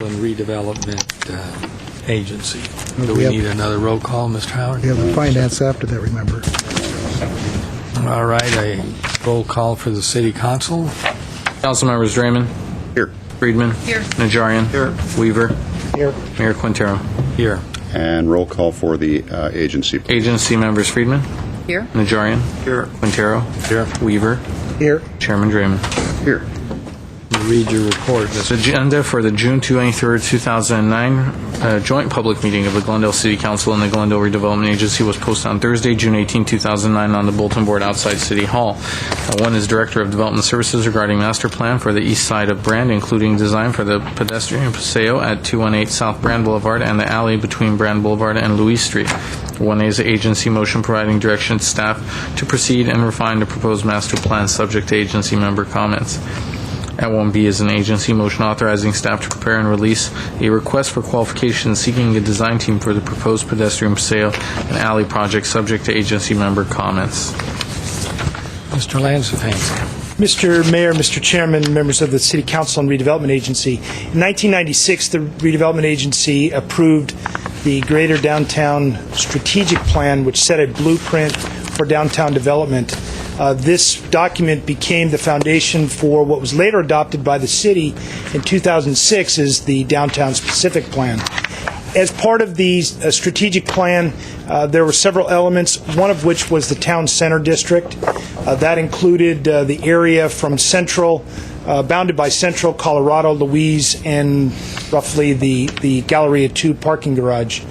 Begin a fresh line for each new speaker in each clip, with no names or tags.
and Redevelopment Agency. Do we need another roll call, Mr. Howard?
We have finance after that, remember.
All right, a roll call for the City Council.
Council members Draymond.
Here.
Friedman.
Here.
Najarian.
Here.
Weaver.
Here.
Mayor Quintero.
Here.
And roll call for the agency, please.
Agency members Friedman.
Here.
Najarian.
Here.
Quintero.
Here.
Weaver.
Here.
Chairman Draymond.
Here.
Read your report, Mr.
Agenda for the June 23rd, 2009 joint public meeting of the Glendale City Council and the Glendale Redevelopment Agency was posted on Thursday, June 18, 2009 on the bulletin board outside City Hall. One is Director of Development Services regarding master plan for the east side of Brand, including design for the pedestrian paseo at 218 South Brand Boulevard and the alley between Brand Boulevard and Louise Street. 1A is the agency motion providing direction to staff to proceed and refine the proposed master plan subject to agency member comments. At 1B is an agency motion authorizing staff to prepare and release a request for qualifications seeking a design team for the proposed pedestrian paseo and alley project subject to agency member comments.
Mr. Lanzafame.
Mr. Mayor, Mr. Chairman, members of the City Council and Redevelopment Agency. In 1996, the Redevelopment Agency approved the Greater Downtown Strategic Plan, which set a blueprint for downtown development. This document became the foundation for what was later adopted by the city in 2006 as the Downtown Specific Plan. As part of the strategic plan, there were several elements, one of which was the town center district. That included the area from Central, bounded by Central, Colorado, Louise, and roughly the Galleria 2 parking garage.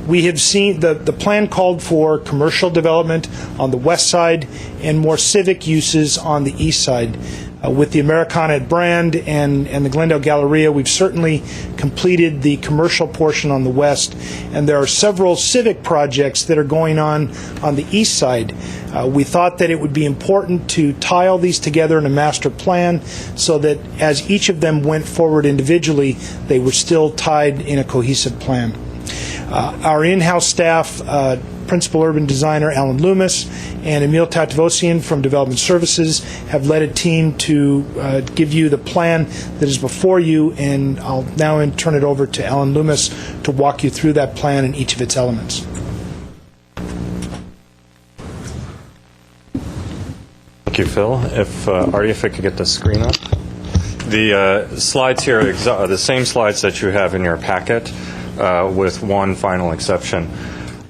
We have seen the plan called for commercial development on the west side and more civic uses on the east side. With the Americana at Brand and the Glendale Galleria, we've certainly completed the commercial portion on the west, and there are several civic projects that are going on the east side. We thought that it would be important to tie all these together in a master plan so that as each of them went forward individually, they were still tied in a cohesive plan. Our in-house staff, Principal Urban Designer Alan Loomis and Emil Tatvosian from Development Services have led a team to give you the plan that is before you, and I'll now turn it over to Alan Loomis to walk you through that plan and each of its elements.
Thank you, Phil. Artie, if I could get the screen up. The slides here are the same slides that you have in your packet, with one final exception.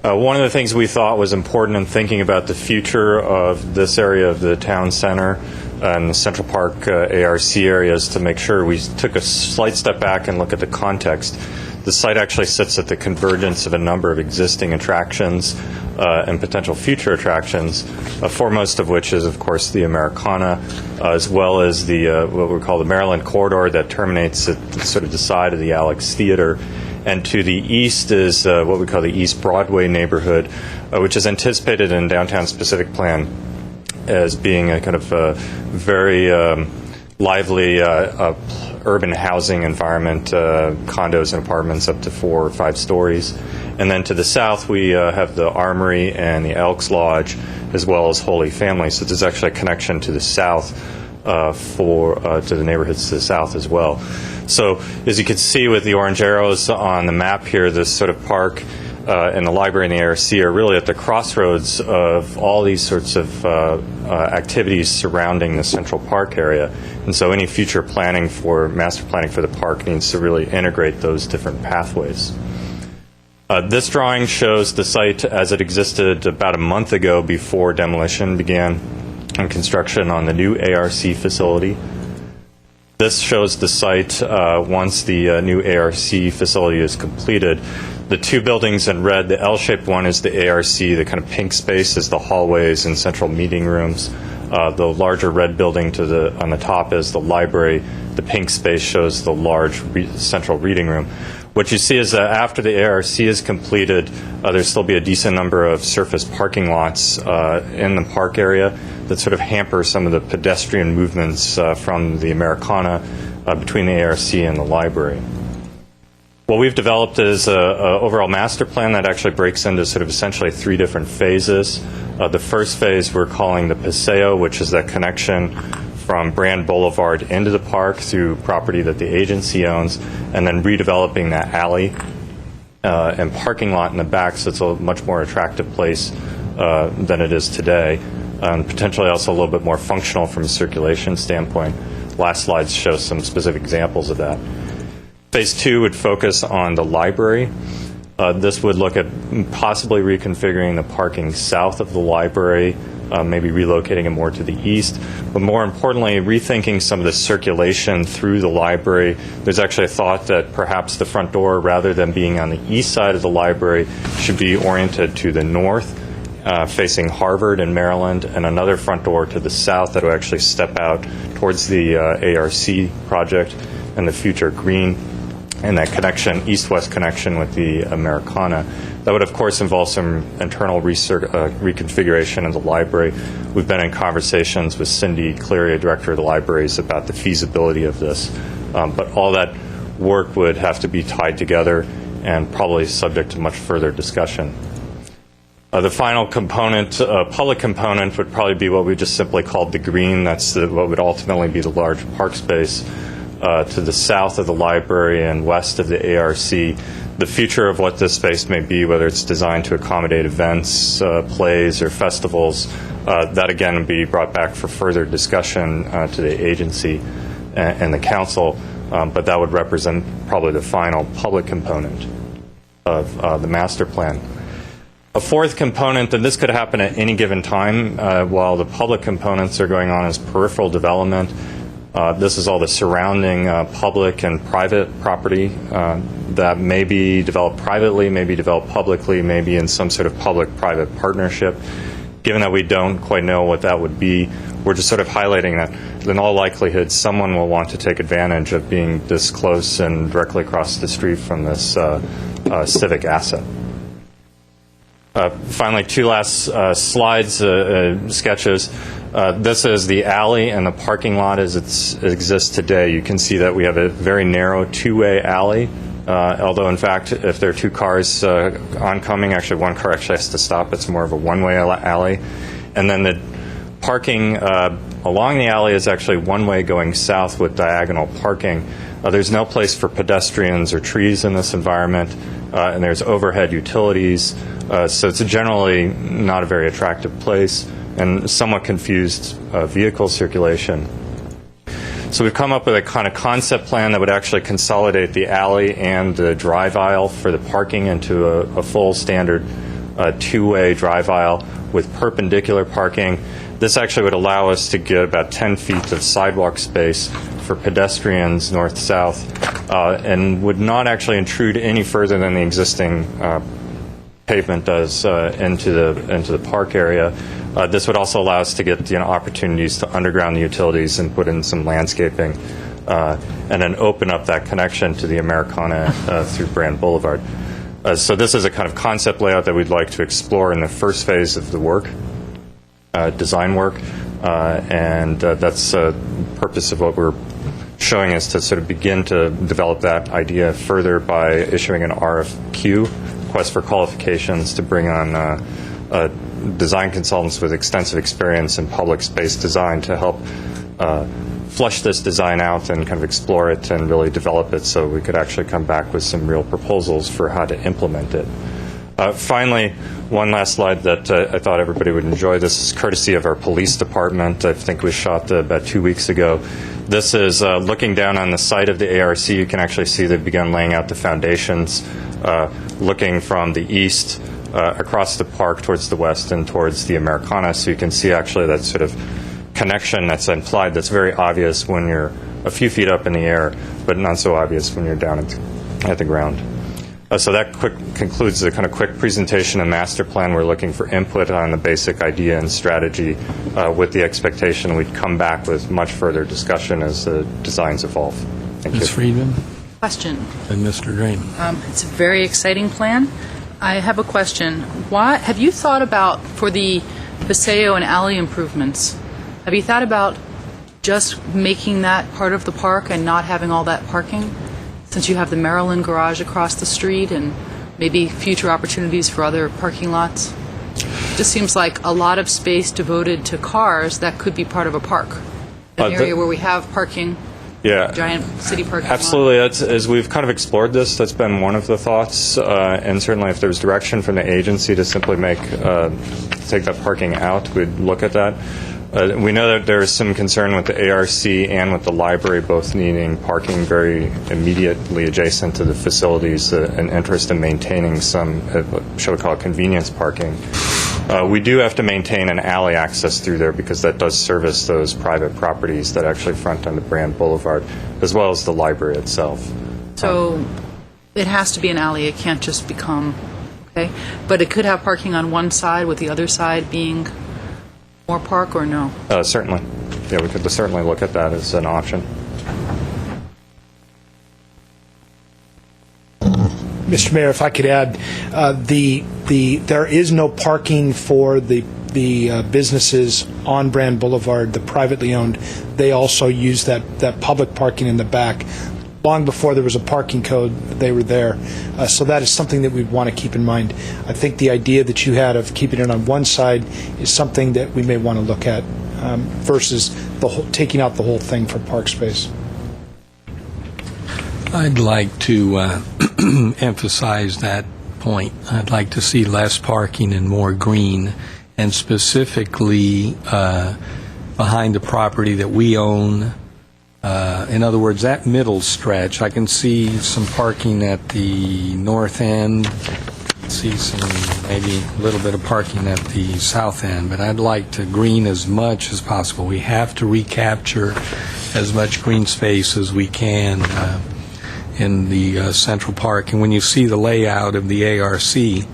One of the things we thought was important in thinking about the future of this area of the town center and the Central Park ARC areas to make sure we took a slight step back and look at the context. The site actually sits at the convergence of a number of existing attractions and potential future attractions, foremost of which is, of course, the Americana, as well as the what we call the Maryland corridor that terminates at sort of the side of the Alex Theater. And to the east is what we call the East Broadway neighborhood, which is anticipated in Downtown Specific Plan as being a kind of very lively urban housing environment, condos and apartments up to 4 or 5 stories. And then to the south, we have the Armory and the Elks Lodge, as well as Holy Family. So there's actually a connection to the south to the neighborhoods to the south as well. So as you can see with the orange arrows on the map here, this sort of park and the library and the ARC are really at the crossroads of all these sorts of activities surrounding the Central Park area. And so any future master planning for the park needs to really integrate those different pathways. This drawing shows the site as it existed about a month ago before demolition began and construction on the new ARC facility. This shows the site once the new ARC facility is completed. The 2 buildings in red, the L-shaped one is the ARC, the kind of pink space is the hallways and central meeting rooms. The larger red building on the top is the library. The pink space shows the large central reading room. What you see is that after the ARC is completed, there'll still be a decent number of surface parking lots in the park area that sort of hamper some of the pedestrian movements from the Americana between the ARC and the library. What we've developed is an overall master plan that actually breaks into sort of essentially 3 different phases. The first phase we're calling the Paseo, which is that connection from Brand Boulevard into the park through property that the agency owns, and then redeveloping that alley and parking lot in the back, so it's a much more attractive place than it is today, and potentially also a little bit more functional from a circulation standpoint. Last slides show some specific examples of that. Phase 2 would focus on the library. This would look at possibly reconfiguring the parking south of the library, maybe relocating it more to the east, but more importantly, rethinking some of the circulation through the library. There's actually a thought that perhaps the front door, rather than being on the east side of the library, should be oriented to the north, facing Harvard and Maryland, and another front door to the south that would actually step out towards the ARC project and the future green, and that connection, east-west connection with the Americana. That would, of course, involve some internal reconfiguration of the library. We've been in conversations with Cindy Cleary, director of the libraries, about the feasibility of this. But all that work would have to be tied together and probably subject to much further discussion. The final component, public component, would probably be what we just simply called the green. That's what would ultimately be the large park space to the south of the library and west of the ARC. The future of what this space may be, whether it's designed to accommodate events, plays, or festivals, that again would be brought back for further discussion to the agency and the council, but that would represent probably the final public component of the master plan. A fourth component, and this could happen at any given time while the public components are going on, is peripheral development. This is all the surrounding public and private property that may be developed privately, may be developed publicly, maybe in some sort of public-private partnership. Given that we don't quite know what that would be, we're just sort of highlighting that in all likelihood someone will want to take advantage of being this close and directly across the street from this civic asset. Finally, two last slides, sketches. This is the alley and the parking lot as it exists today. You can see that we have a very narrow two-way alley, although in fact if there are two cars oncoming, actually one car actually has to stop. It's more of a one-way alley. And then the parking along the alley is actually one-way going south with diagonal parking. There's no place for pedestrians or trees in this environment, and there's overhead utilities. So it's generally not a very attractive place and somewhat confused vehicle circulation. So we've come up with a kind of concept plan that would actually consolidate the alley and the drive aisle for the parking into a full standard two-way drive aisle with perpendicular parking. This actually would allow us to get about 10 feet of sidewalk space for pedestrians north-south and would not actually intrude any further than the existing pavement does into the park area. This would also allow us to get opportunities to underground the utilities and put in some landscaping and then open up that connection to the Americana through Brand Boulevard. So this is a kind of concept layout that we'd like to explore in the first phase of the work, design work, and that's the purpose of what we're showing is to sort of begin to develop that idea further by issuing an RFQ, request for qualifications, to bring on design consultants with extensive experience in public space design to help flush this design out and kind of explore it and really develop it so we could actually come back with some real proposals for how to implement it. Finally, one last slide that I thought everybody would enjoy. This is courtesy of our police department. I think it was shot about 2 weeks ago. This is looking down on the site of the ARC. You can actually see they've begun laying out the foundations, looking from the east across the park towards the west and towards the Americana. So you can see actually that sort of connection that's implied that's very obvious when you're a few feet up in the air, but not so obvious when you're down at the ground. So that concludes the kind of quick presentation and master plan. We're looking for input on the basic idea and strategy with the expectation we'd come back with much further discussion as the designs evolve. Thank
Ms.
you.
Friedman
Question.
and Mr. Drain.
It's a very exciting plan. I have a question. Why have you thought about, for the Paseo and alley improvements, have you thought about just making that part of the park and not having all that parking? Since you have the Maryland garage across the street and maybe future opportunities for other parking lots? It just seems like a lot of space devoted to cars that could be part of a park an area where we have parking,
Yeah.
giant city parking lot?
Absolutely. As we've kind of explored this, that's been one of the thoughts. And certainly if there's direction from the agency to simply take that parking out, we'd look at that. We know that there's some concern with the ARC and with the library both needing parking very immediately adjacent to the facilities, an interest in maintaining some, shall we call it, convenience parking. We do have to maintain an alley access through there because that does service those private properties that actually front onto Brand Boulevard, as well as the library itself.
So it has to be an alley. It can't just become, okay? But it could have parking on one side with the other side being more park, or no?
Certainly. Yeah, we could certainly look at that as an option.
Mr. Mayor, if I could add, there is no parking for the businesses on Brand Boulevard, the privately owned. They also use that public parking in the back. Long before there was a parking code, they were there. So that is something that we'd want to keep in mind. I think the idea that you had of keeping it on one side is something that we may want to look at versus taking out the whole thing for park space.
I'd like to emphasize that point. I'd like to see less parking and more green, and specifically behind the property that we own. In other words, that middle stretch, I can see some parking at the north end, see some, maybe a little bit of parking at the south end, but I'd like to green as much as possible. We have to recapture as much green space as we can in the Central Park. And when you see the layout of the ARC, it's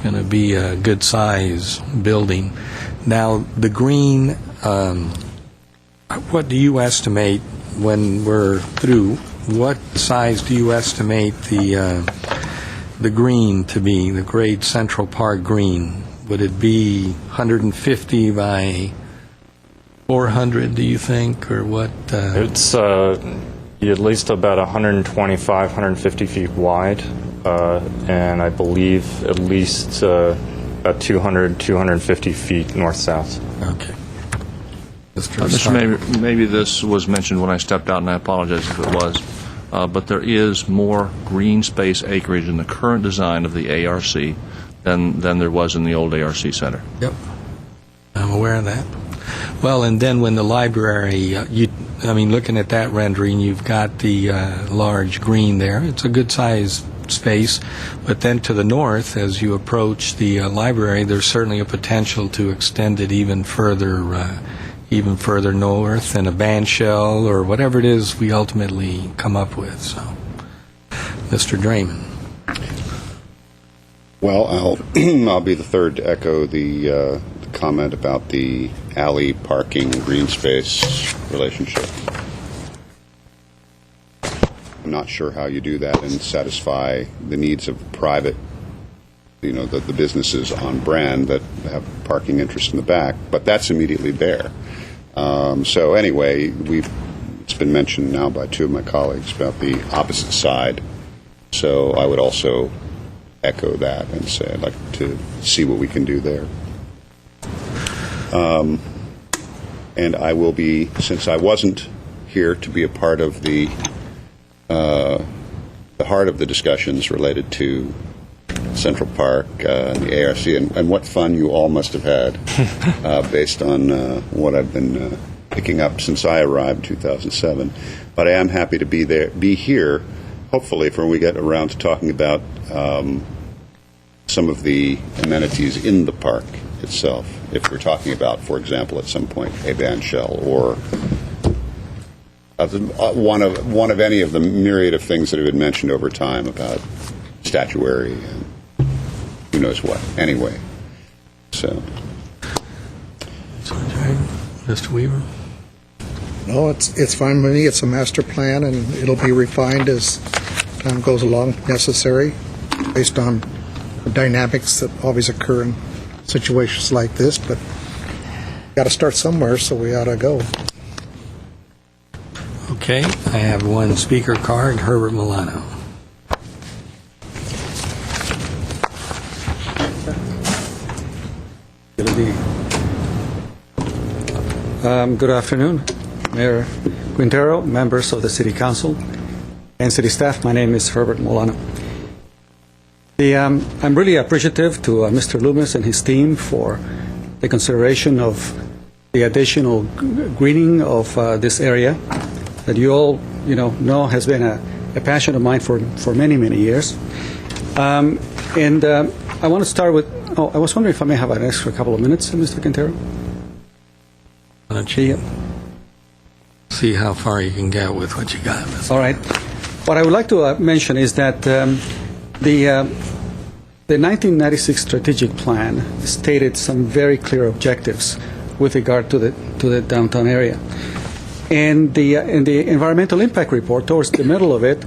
going to be a good size building. Now, the green, what do you estimate when we're through? What size do you estimate the green to be, the Great Central Park green? Would it be 150 by 400, do you think, or what?
It's at least about 125, 150 feet wide, and I believe at least about 200, 250 feet north-south.
Okay.
Mr. Mayor, maybe this was mentioned when I stepped out, and I apologize if it was, but there is more green space acreage in the current design of the ARC than there was in the old ARC Center.
Yep. I'm aware of that. Well, and then when the library, looking at that rendering, you've got the large green there. It's a good-sized space. But then to the north, as you approach the library, there's certainly a potential to extend it even further north, and a band shell or whatever it is we ultimately come up with. So, Mr. Draymond.
Well, I'll be the third to echo the comment about the alley parking green space relationship. I'm not sure how you do that and satisfy the needs of private, the businesses on Brand that have parking interest in the back, but that's immediately there. So anyway, it's been mentioned now by two of my colleagues about the opposite side. So I would also echo that and say I'd like to see what we can do there. And I will be, since I wasn't here to be a part of the heart of the discussions related to Central Park and the ARC, and what fun you all must have had based on what I've been picking up since I arrived in 2007. But I am happy to be here, hopefully, for when we get around to talking about some of the amenities in the park itself. If we're talking about, for example, at some point, a band shell or one of any of the myriad of things that have been mentioned over time about statuary and who knows what. Anyway, so.
Mr. Weaver?
No, it's fine with me. It's a master plan, and it'll be refined as time goes along, necessary, based on the dynamics that always occur in situations like this. But got to start somewhere, so we ought to go.
Okay, I have one speaker card, Herbert Milano.
Good afternoon, Mayor Quintero, members of the City Council, and City staff. My name is Herbert Molano. I'm really appreciative to Mr. Loomis and his team for the consideration of the additional greening of this area that you all know has been a passion of mine for many, many years. I want to start with, I was wondering if I may have an extra couple of minutes, Mr. Quintero?
Why don't you see how far you can get with what you got?
All right. What I would like to mention is that the 1996 strategic plan stated some very clear objectives with regard to the downtown area. And in the environmental impact report, towards the middle of it,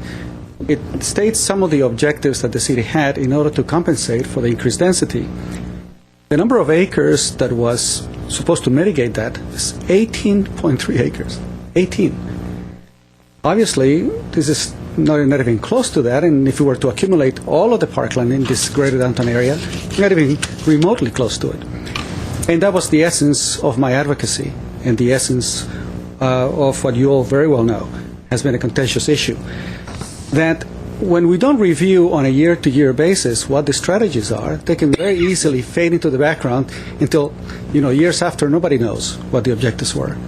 it states some of the objectives that the city had in order to compensate for the increased density. The number of acres that was supposed to mitigate that is 18.3 acres. 18. Obviously, this is not even close to that, and if we were to accumulate all of the parkland in this greater downtown area, not even remotely close to it. And that was the essence of my advocacy and the essence of what you all very well know has been a contentious issue. That when we don't review on a year-to-year basis what the strategies are, they can very easily fade into the background until, years after, nobody knows what the objectives were.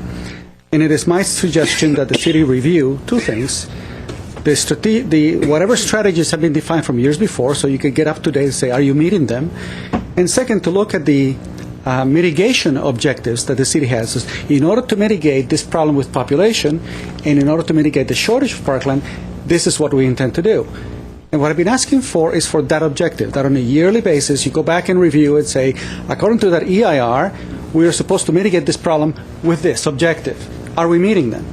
And it is my suggestion that the city review two things. Whatever strategies have been defined from years before, so you can get up to date and say, are you meeting them? And second, to look at the mitigation objectives that the city has. In order to mitigate this problem with population, and in order to mitigate the shortage of parkland, this is what we intend to do. And what I've been asking for is for that objective, that on a yearly basis you go back and review and say, according to that EIR, we are supposed to mitigate this problem with this objective. Are we meeting them?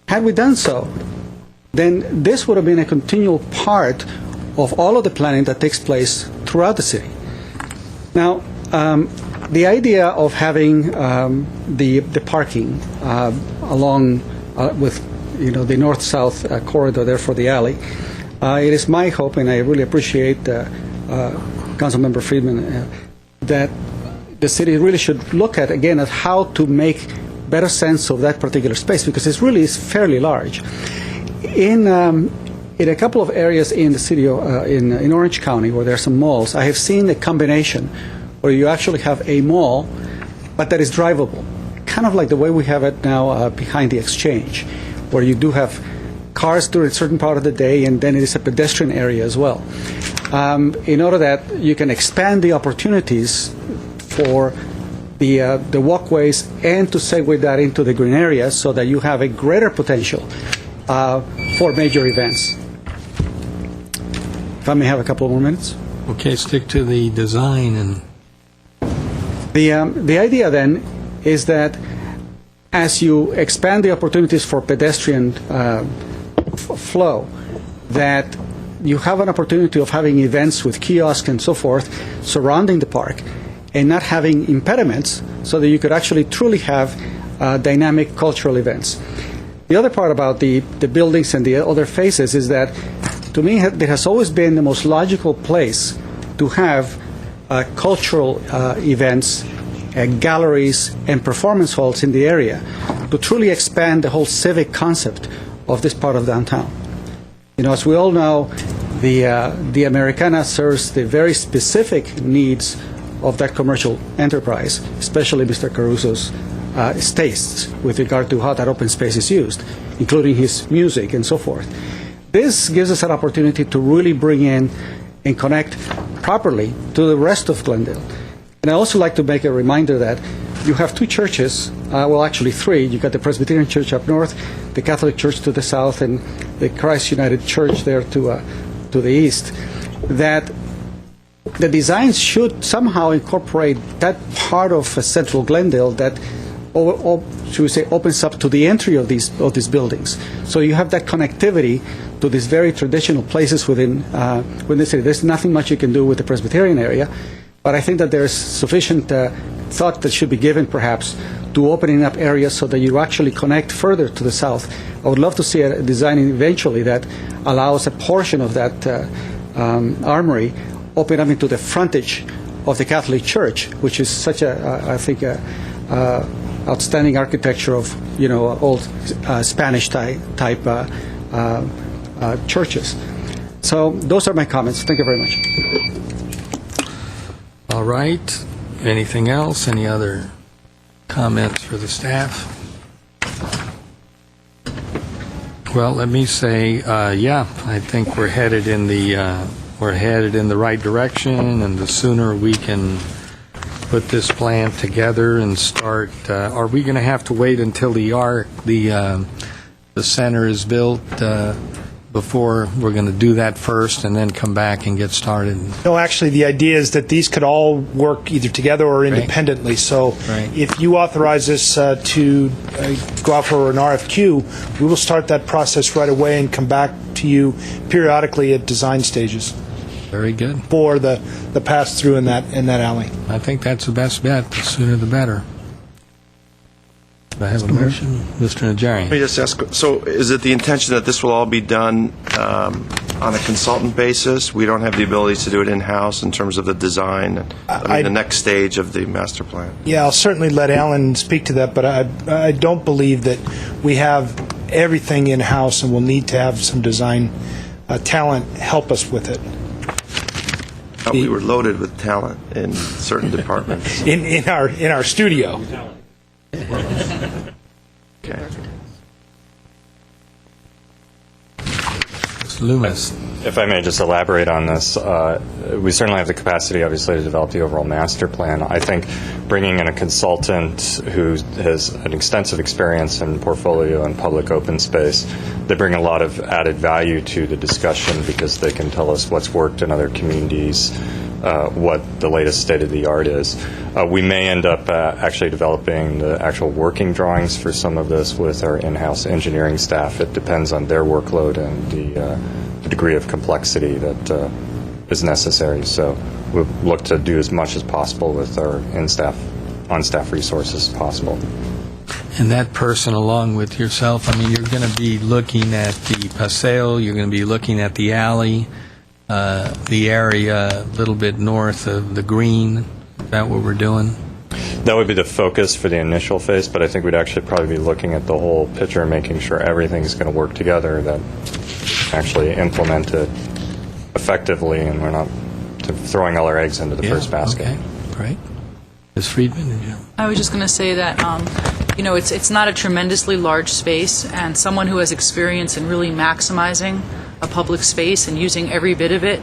Had we done so, then this would have been a continual part of all of the planning that takes place throughout the city. Now, the idea of having the parking along with the north-south corridor there for the alley, it is my hope, and I really appreciate Councilmember Friedman, that the city really should look at how to make better sense of that particular space, because it really is fairly large. In a couple of areas in the city, in Orange County, where there are some malls, I have seen a combination where you actually have a mall, but that is drivable, kind of like the way we have it now behind the Exchange, where you do have cars during a certain part of the day, and then it is a pedestrian area as well. In order that you can expand the opportunities for the walkways and to segue that into the green areas so that you have a greater potential for major events. If I may have a couple more minutes.
Okay, stick to the design. And
the idea then is that as you expand the opportunities for pedestrian flow, that you have an opportunity of having events with kiosks and so forth surrounding the park and not having impediments, so that you could actually truly have dynamic cultural events. The other part about the buildings and the other phases is that, to me, it has always been the most logical place to have cultural events, galleries, and performance halls in the area to truly expand the whole civic concept of this part of downtown. As we all know, the Americana serves the very specific needs of that commercial enterprise, especially Mr. Caruso's tastes with regard to how that open space is used, including his music and so forth. This gives us an opportunity to really bring in and connect properly to the rest of Glendale. And I also like to make a reminder that you have two churches, well, actually three. You've got the Presbyterian Church up north, the Catholic Church to the south, and the Christ United Church there to the east, that the designs should somehow incorporate that part of central Glendale that, should we say, opens up to the entry of these buildings. So you have that connectivity to these very traditional places within the city. There's nothing much you can do with the Presbyterian area, but I think that there's sufficient thought that should be given, perhaps, to opening up areas so that you actually connect further to the south. I would love to see a design eventually that allows a portion of that armory open up into the frontage of the Catholic Church, which is such a, I think, a outstanding architecture of, old Spanish type churches. So those are my comments. Thank you very much.
All right. Anything else? Any other comments for the staff? Well, let me say, I think we're headed in the right direction, and the sooner we can put this plan together and start. Are we going to have to wait until the center is built before we're going to do that first, and then come back and get started?
No, actually, the idea is that these could all work either together or independently. So
Right.
if you authorize this to go out for an RFQ, we will start that process right away and come back to you periodically at design stages
Very good.
for the pass-through in that alley.
I think that's the best bet. The sooner the better. Do I have a motion? Mr.
Let
Najarian.
me just ask, so is it the intention that this will all be done on a consultant basis? We don't have the ability to do it in-house in terms of the design, the next stage of the master plan?
Yeah, I'll certainly let Alan speak to that, but I don't believe that we have everything in-house, and we'll need to have some design talent help us with it.
We were loaded with talent in certain departments.
In our studio.
Okay.
Mr. Loomis.
If I may just elaborate on this, we certainly have the capacity, obviously, to develop the overall master plan. I think bringing in a consultant who has an extensive experience in portfolio and public open space, they bring a lot of added value to the discussion because they can tell us what's worked in other communities, what the latest state-of-the-art is. We may end up actually developing the actual working drawings for some of this with our in-house engineering staff. It depends on their workload and the degree of complexity that is necessary. So we'll look to do as much as possible with our on-staff resources as possible.
And that person, along with yourself, I mean, you're going to be looking at the paseo, you're going to be looking at the alley, the area a little bit north of the green. Is that what we're doing?
That would be the focus for the initial phase, but I think we'd actually probably be looking at the whole picture and making sure everything's going to work together, that actually implement it effectively, and we're not throwing all our eggs into the first basket.
Okay, great. Ms. Friedman, did you?
I was just going to say that, it's not a tremendously large space, and someone who has experience in really maximizing a public space and using every bit of it,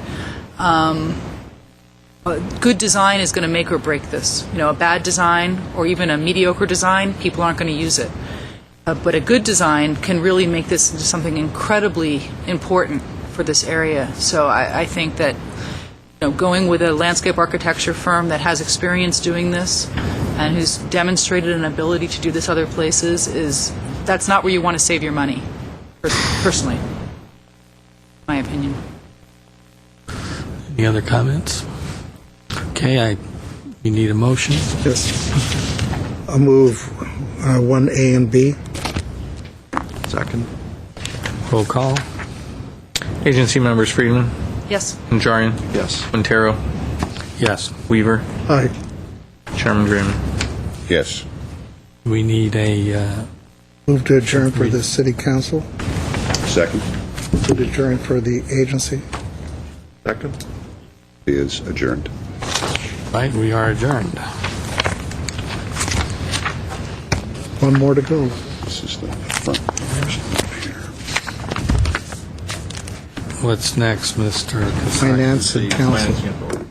good design is going to make or break this. A bad design or even a mediocre design, people aren't going to use it. But a good design can really make this into something incredibly important for this area. So I think that going with a landscape architecture firm that has experience doing this and who's demonstrated an ability to do this other places that's not where you want to save your money, personally, my opinion.
Any other comments? Okay, we need a motion.
Yes. I'll move 1A and B.
Second.
Roll call.
Agency members: Friedman,
Yes.
Najarian,
Yes.
Quintero,
Yes.
Weaver,
Aye.
Chairman Draymond.
Yes.
We need a,
Move to adjourn for the city council.
Second
To adjourn for the agency.
Second.
is adjourned.
right, we are adjourned.
One more to go.
This is the front.
What's next, Mr. Kasaki?
Finance and council.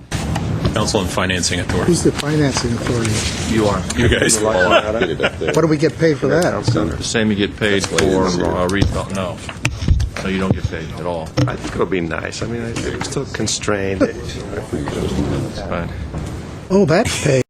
Council and Financing Authority.
Who's the financing authority?
You are. You guys.
Get it up there.
What do we get paid for that?
The same you get paid for retail. No, you don't get paid at all.
I think it'll be nice. I mean, I'm still constrained.
It's fine.
Oh, that's paid.